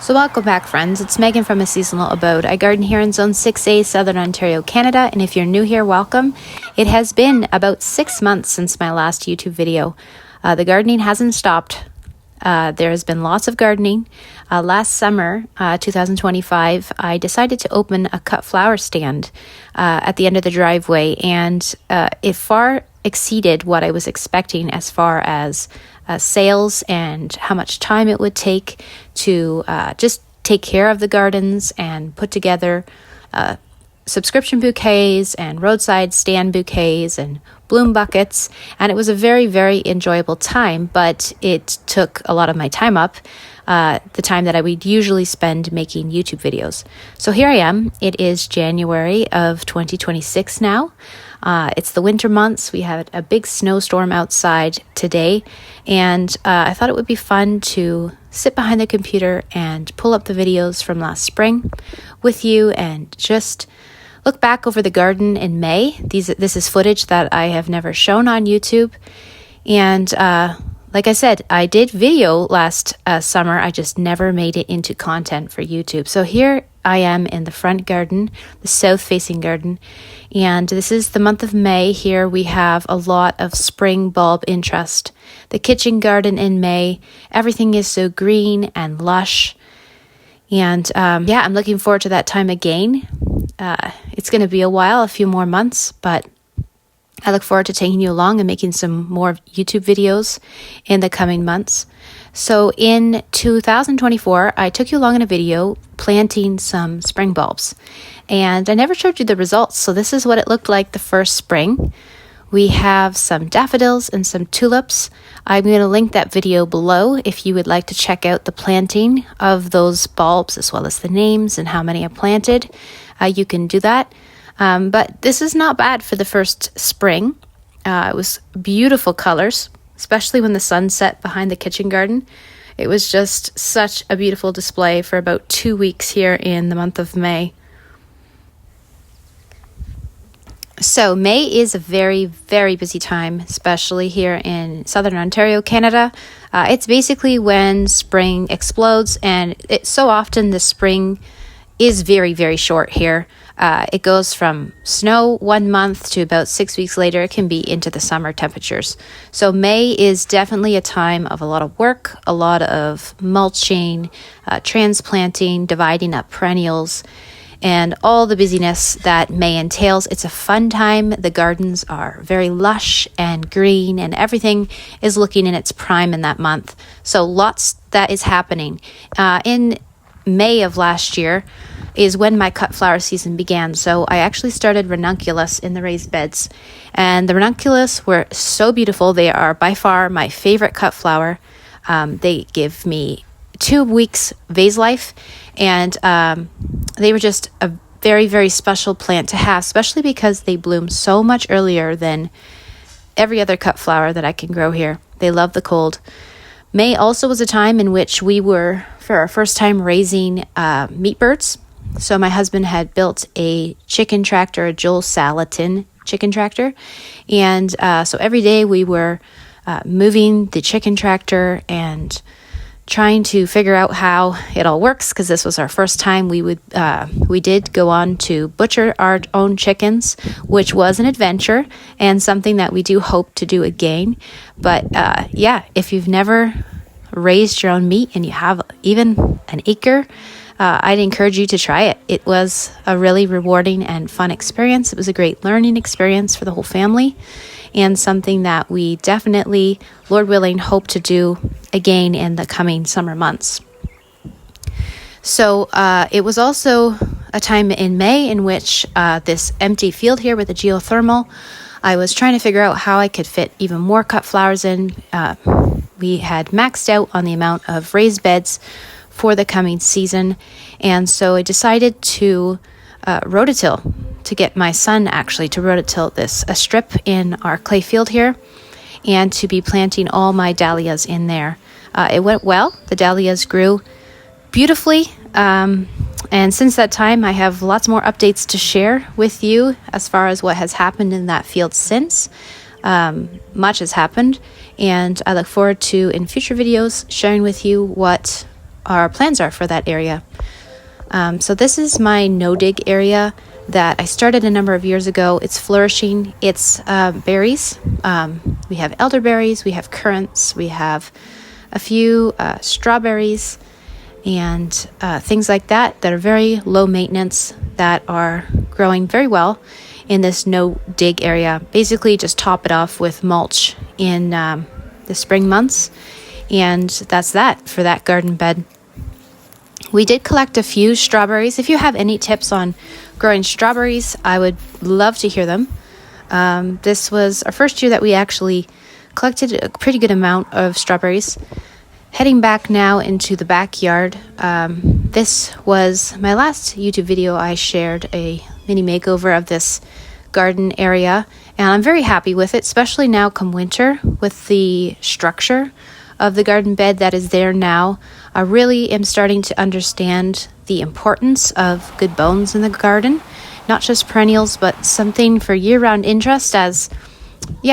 So welcome back, friends. It's Megan from A Seasonal Abode. I garden here in Zone 6A, Southern Ontario, Canada, and if you're new here, welcome. It has been about 6 months since my last YouTube video. The gardening hasn't stopped. There has been lots of gardening. Last summer, 2025, I decided to open a cut flower stand at the end of the driveway, and it far exceeded what I was expecting as far as sales and how much time it would take to just take care of the gardens and put together subscription bouquets and roadside stand bouquets and bloom buckets. And it was a very, very enjoyable time, but it took a lot of my time up, the time that I would usually spend making YouTube videos. So here I am. It is January of 2026 now. It's the winter months. We had a big snowstorm outside today, and I thought it would be fun to sit behind the computer and pull up the videos from last spring with you and just look back over the garden in May. This is footage that I have never shown on YouTube. And like I said, I did video last summer. I just never made it into content for YouTube. So here I am in the front garden, the south-facing garden. And this is the month of May. Here we have a lot of spring bulb interest. The kitchen garden in May, everything is so green and lush. And yeah, I'm looking forward to that time again. It's going to be a while, a few more months, but I look forward to taking you along and making some more YouTube videos in the coming months. So in 2024, I took you along in a video planting some spring bulbs, and I never showed you the results. So this is what it looked like the first spring. We have some daffodils and some tulips. I'm going to link that video below if you would like to check out the planting of those bulbs as well as the names and how many I planted. You can do that. But this is not bad for the first spring. It was beautiful colors, especially when the sun set behind the kitchen garden. It was just such a beautiful display for about 2 weeks here in the month of May. So May is a very, very busy time, especially here in Southern Ontario, Canada. It's basically when spring explodes, and so often the spring is very, very short here. It goes from snow 1 month to about 6 weeks later. It can be into the summer temperatures. So May is definitely a time of a lot of work, a lot of mulching, transplanting, dividing up perennials, and all the busyness that May entails. It's a fun time. The gardens are very lush and green, and everything is looking in its prime in that month. So lots that is happening. In May of last year is when my cut flower season began. So I actually started ranunculus in the raised beds, and the ranunculus were so beautiful. They are by far my favorite cut flower. They give me 2 weeks vase life, and they were just a very, very special plant to have, especially because they bloom so much earlier than every other cut flower that I can grow here. They love the cold. May also was a time in which we were, for our first time, raising meat birds. So my husband had built a chicken tractor, a Joel Salatin chicken tractor. And so every day we were moving the chicken tractor and trying to figure out how it all works, because this was our first time. We did go on to butcher our own chickens, which was an adventure and something that we do hope to do again. But yeah, if you've never raised your own meat and you have even an acre, I'd encourage you to try it. It was a really rewarding and fun experience. It was a great learning experience for the whole family, and something that we definitely, Lord willing, hope to do again in the coming summer months. So it was also a time in May in which this empty field here with the geothermal, I was trying to figure out how I could fit even more cut flowers in. We had maxed out on the amount of raised beds for the coming season, and so I decided to rototill, to get my son actually to rototill a strip in our clay field here, and to be planting all my dahlias in there. It went well. The dahlias grew beautifully, and since that time I have lots more updates to share with you as far as what has happened in that field since. Much has happened, and I look forward to, in future videos, sharing with you what our plans are for that area. So this is my no-dig area that I started a number of years ago. It's flourishing. It's berries. We have elderberries, we have currants, we have a few strawberries, and things like that are very low maintenance, that are growing very well in this no-dig area. Basically just top it off with mulch in the spring months, and that's that for that garden bed. We did collect a few strawberries. If you have any tips on growing strawberries, I would love to hear them. This was our first year that we actually collected a pretty good amount of strawberries. Heading back now into the backyard, this was my last YouTube video. I shared a mini makeover of this garden area, and I'm very happy with it, especially now come winter with the structure of the garden bed that is there now. I really am starting to understand the importance of good bones in the garden, not just perennials, but something for year-round interest, as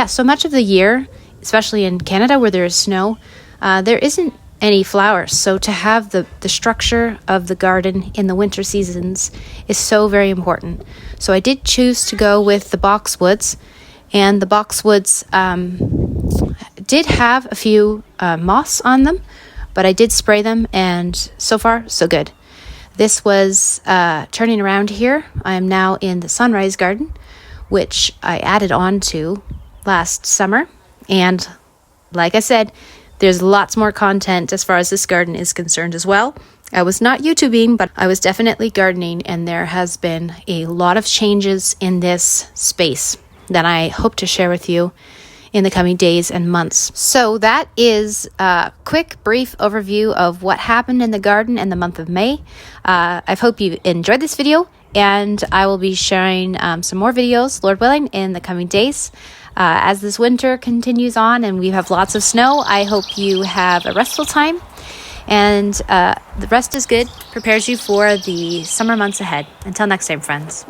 so much of the year, especially in Canada where there is snow, there isn't any flowers. So to have the structure of the garden in the winter seasons is so very important. So I did choose to go with the boxwoods, and the boxwoods did have a few moss on them, but I did spray them, and so far so good. This was turning around here. I am now in the sunrise garden, which I added on to last summer, and like I said, there's lots more content as far as this garden is concerned as well. I was not YouTubing, but I was definitely gardening, and there has been a lot of changes in this space that I hope to share with you in the coming days and months. So that is a quick, brief overview of what happened in the garden in the month of May. I hope you enjoyed this video, and I will be sharing some more videos, Lord willing, in the coming days. As this winter continues on and we have lots of snow, I hope you have a restful time, and the rest is good, prepares you for the summer months ahead. Until next time, friends.